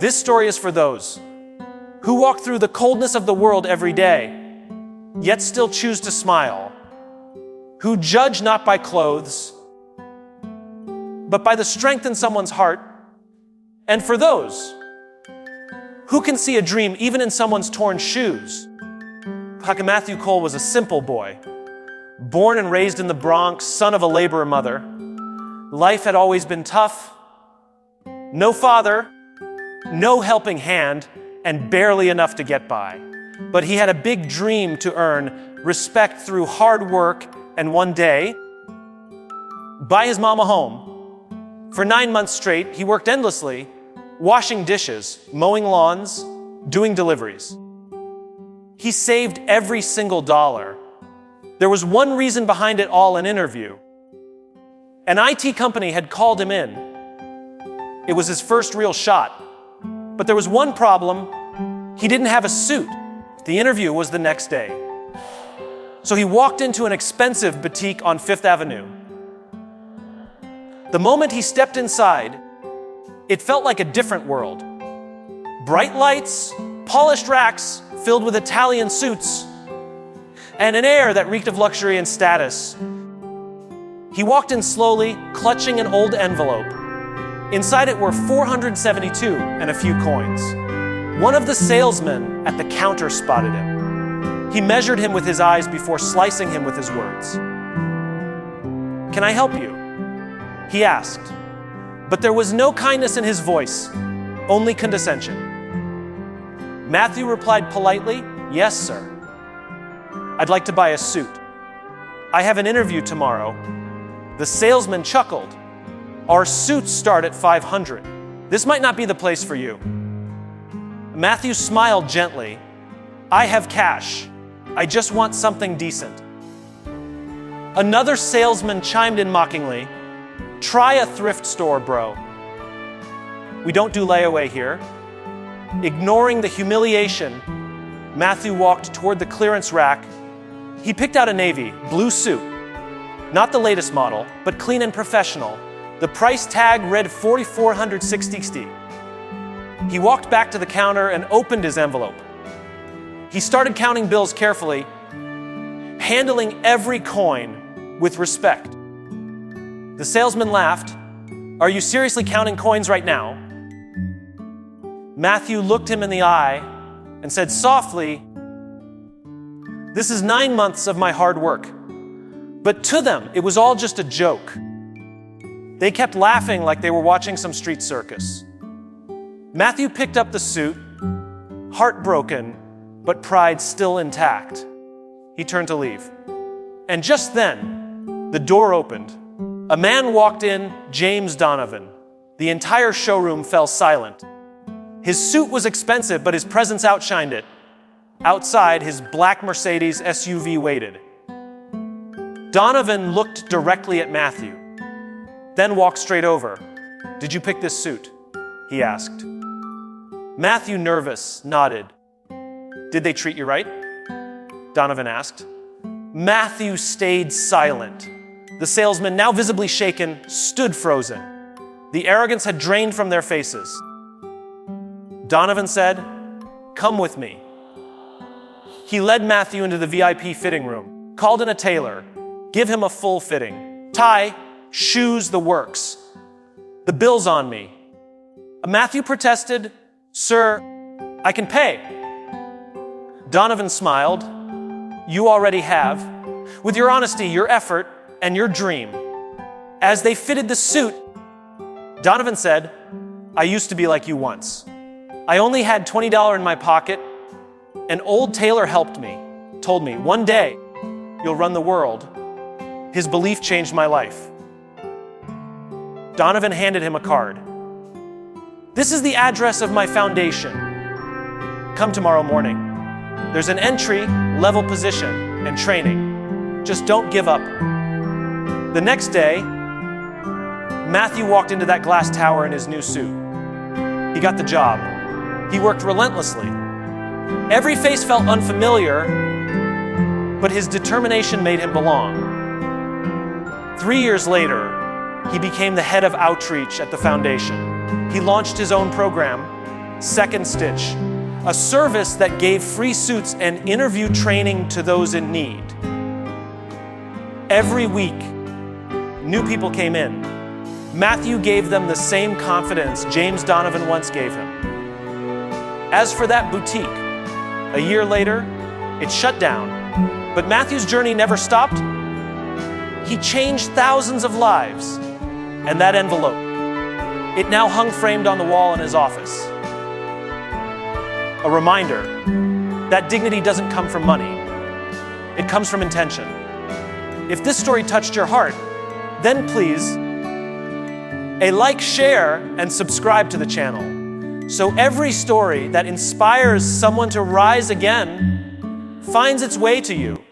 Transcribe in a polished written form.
This story is for those who walk through the coldness of the world every day, yet still choose to smile, who judge not by clothes, but by the strength in someone's heart, and for those who can see a dream even in someone's torn shoes. Matthew Cole was a simple boy, born and raised in the Bronx, son of a laborer mother. Life had always been tough. No father, no helping hand, and barely enough to get by. But he had a big dream to earn respect through hard work, and one day, buy his mama home. For 9 months straight, he worked endlessly, washing dishes, mowing lawns, doing deliveries. He saved every single dollar. There was one reason behind it all: an interview. An IT company had called him in. It was his first real shot. But there was one problem: he didn't have a suit. The interview was the next day. So he walked into an expensive boutique on Fifth Avenue. The moment he stepped inside, it felt like a different world. Bright lights, polished racks filled with Italian suits, and an air that reeked of luxury and status. He walked in slowly, clutching an old envelope. Inside it were $472 and a few coins. One of the salesmen at the counter spotted him. He measured him with his eyes before slicing him with his words. "Can I help you?" he asked. But there was no kindness in his voice, only condescension. Matthew replied politely, "Yes, sir. I'd like to buy a suit. I have an interview tomorrow." The salesman chuckled. "Our suits start at $500. This might not be the place for you." Matthew smiled gently. "I have cash. I just want something decent." Another salesman chimed in mockingly, "Try a thrift store, bro. We don't do layaway here." Ignoring the humiliation, Matthew walked toward the clearance rack. He picked out a navy blue suit. Not the latest model, but clean and professional. The price tag read $4,460. He walked back to the counter and opened his envelope. He started counting bills carefully, handling every coin with respect. The salesman laughed. "Are you seriously counting coins right now?" Matthew looked him in the eye and said softly, "This is 9 months of my hard work." But to them, it was all just a joke. They kept laughing like they were watching some street circus. Matthew picked up the suit, heartbroken, but pride still intact. He turned to leave. And just then, the door opened. A man walked in, James Donovan. The entire showroom fell silent. His suit was expensive, but his presence outshined it. Outside, his black Mercedes SUV waited. Donovan looked directly at Matthew, then walked straight over. "Did you pick this suit?" he asked. Matthew, nervous, nodded. "Did they treat you right?" Donovan asked. Matthew stayed silent. The salesman, now visibly shaken, stood frozen. The arrogance had drained from their faces. Donovan said, "Come with me." He led Matthew into the VIP fitting room, called in a tailor, give him a full fitting. Tie, shoes, the works. "The bill's on me." Matthew protested, "Sir, I can pay." Donovan smiled. "You already have. With your honesty, your effort, and your dream." As they fitted the suit, Donovan said, "I used to be like you once. I only had $20 in my pocket. An old tailor helped me, told me, 'One day, you'll run the world.' His belief changed my life." Donovan handed him a card. "This is the address of my foundation. Come tomorrow morning. There's an entry-level position and training. Just don't give up." The next day, Matthew walked into that glass tower in his new suit. He got the job. He worked relentlessly. Every face felt unfamiliar, but his determination made him belong. 3 years later, he became the head of outreach at the foundation. He launched his own program, Second Stitch, a service that gave free suits and interview training to those in need. Every week, new people came in. Matthew gave them the same confidence James Donovan once gave him. As for that boutique, a year later, it shut down, but Matthew's journey never stopped. He changed thousands of lives, and that envelope, it now hung framed on the wall in his office. A reminder that dignity doesn't come from money. It comes from intention. If this story touched your heart, then please, a like, share, and subscribe to the channel, so every story that inspires someone to rise again finds its way to you.